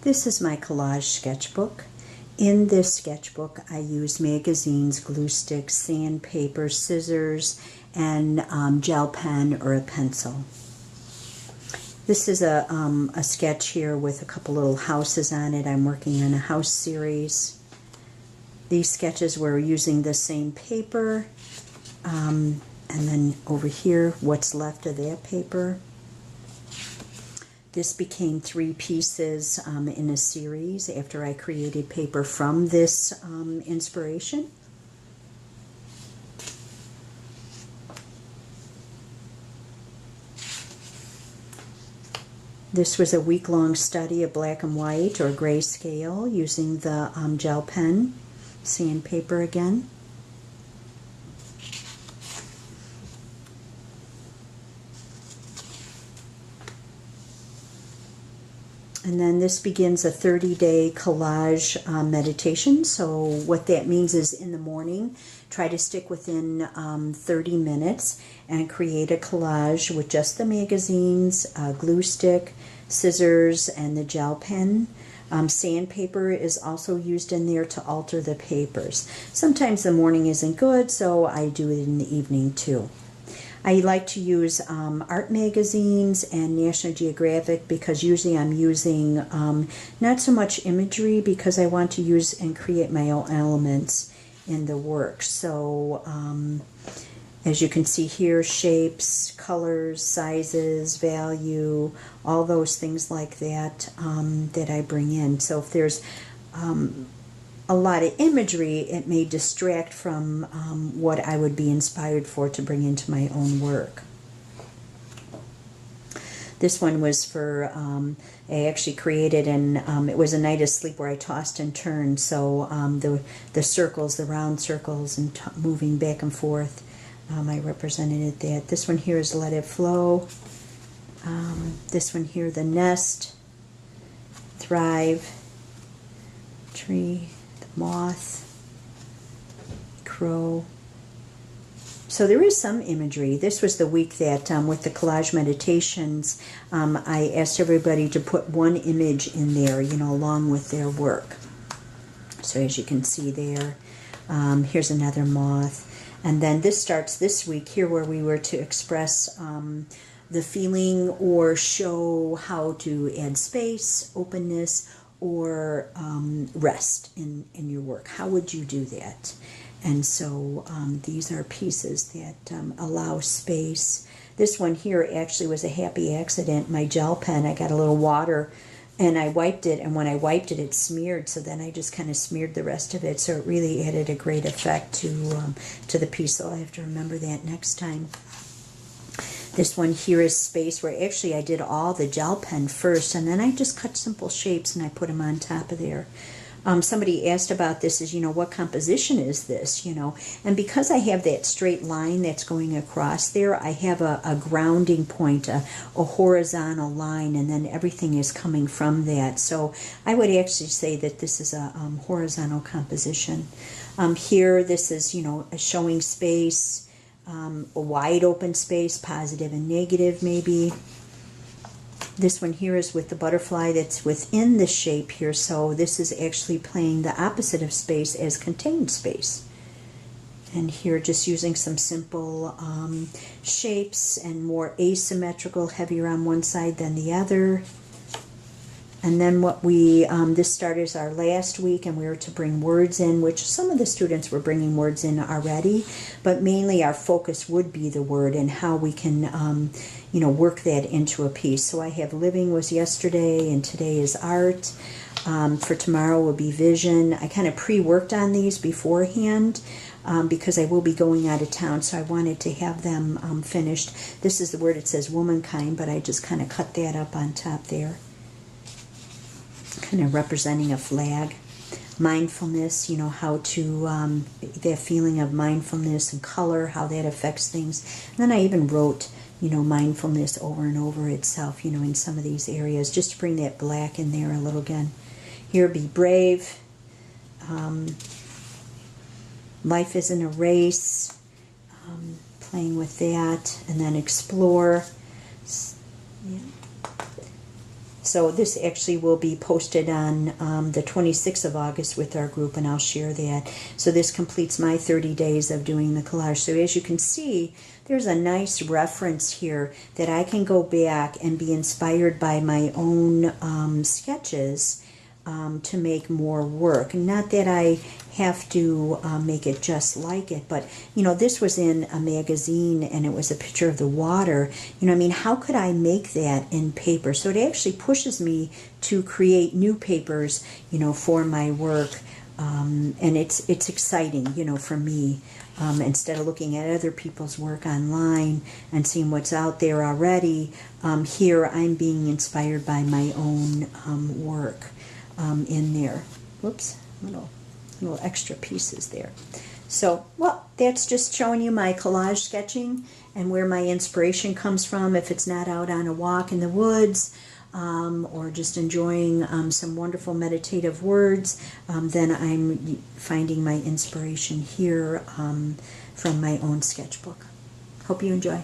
This is my collage sketchbook. In this sketchbook, I use magazines, glue sticks, sandpaper, scissors, and gel pen or a pencil. This is a sketch here with a couple little houses on it. I'm working on a house series. These sketches were using the same paper, and then over here, what's left of that paper. This became 3 pieces in a series after I created paper from this inspiration. This was a week-long study of black and white or grayscale using the gel pen, sandpaper again. And then this begins a 30-day collage meditation. So what that means is in the morning, try to stick within 30 minutes and create a collage with just the magazines, glue stick, scissors, and the gel pen. Sandpaper is also used in there to alter the papers. Sometimes the morning isn't good, so I do it in the evening too. I like to use art magazines and National Geographic because usually I'm using not so much imagery because I want to use and create my own elements in the work. So as you can see here, shapes, colors, sizes, value, all those things like that that I bring in. So if there's a lot of imagery, it may distract from what I would be inspired for to bring into my own work. This one was for, I actually created, and it was a night of sleep where I tossed and turned, so the circles, the round circles, and moving back and forth, I represented that. This one here is Let It Flow. This one here, the nest, thrive, tree, moth, crow. So there is some imagery. This was the week that with the collage meditations, I asked everybody to put one image in there, you know, along with their work. So as you can see there, here's another moth. And then this starts this week here where we were to express the feeling or show how to add space, openness, or rest in your work. How would you do that? And so these are pieces that allow space. This one here actually was a happy accident. My gel pen, I got a little water and I wiped it, and when I wiped it, it smeared, so then I just kind of smeared the rest of it, so it really added a great effect to the piece, so I have to remember that next time. This one here is space, where actually I did all the gel pen first, and then I just cut simple shapes and I put them on top of there. Somebody asked about this, is, you know, what composition is this, you know? And because I have that straight line that's going across there, I have a grounding point, a horizontal line, and then everything is coming from that. So I would actually say that this is a horizontal composition. Here, this is, you know, showing space, a wide open space, positive and negative maybe. This one here is with the butterfly that's within the shape here, so this is actually playing the opposite of space as contained space. And here just using some simple shapes and more asymmetrical, heavier on one side than the other. And then what we, this started our last week, and we were to bring words in, which some of the students were bringing words in already, but mainly our focus would be the word and how we can, you know, work that into a piece. So I have living was yesterday, and today is art. For tomorrow will be vision. I kind of pre-worked on these beforehand because I will be going out of town, so I wanted to have them finished. This is the word, it says womankind, but I just kind of cut that up on top there. Kind of representing a flag. Mindfulness, you know, how to, that feeling of mindfulness and color, how that affects things. And then I even wrote, you know, mindfulness over and over itself, you know, in some of these areas, just to bring that black in there a little again. Here, be brave. Life isn't a race. Playing with that. And then explore. Yeah. So this actually will be posted on the 26th of August with our group, and I'll share that. So this completes my 30 days of doing the collage. So as you can see, there's a nice reference here that I can go back and be inspired by my own sketches to make more work. Not that I have to make it just like it, but you know, this was in a magazine and it was a picture of the water. You know, I mean, how could I make that in paper? So it actually pushes me to create new papers, you know, for my work, and it's exciting, you know, for me. Instead of looking at other people's work online and seeing what's out there already, here I'm being inspired by my own work in there. Whoops, little extra pieces there. So, well, that's just showing you my collage sketching and where my inspiration comes from. If it's not out on a walk in the woods, or just enjoying some wonderful meditative words, then I'm finding my inspiration here from my own sketchbook. Hope you enjoy.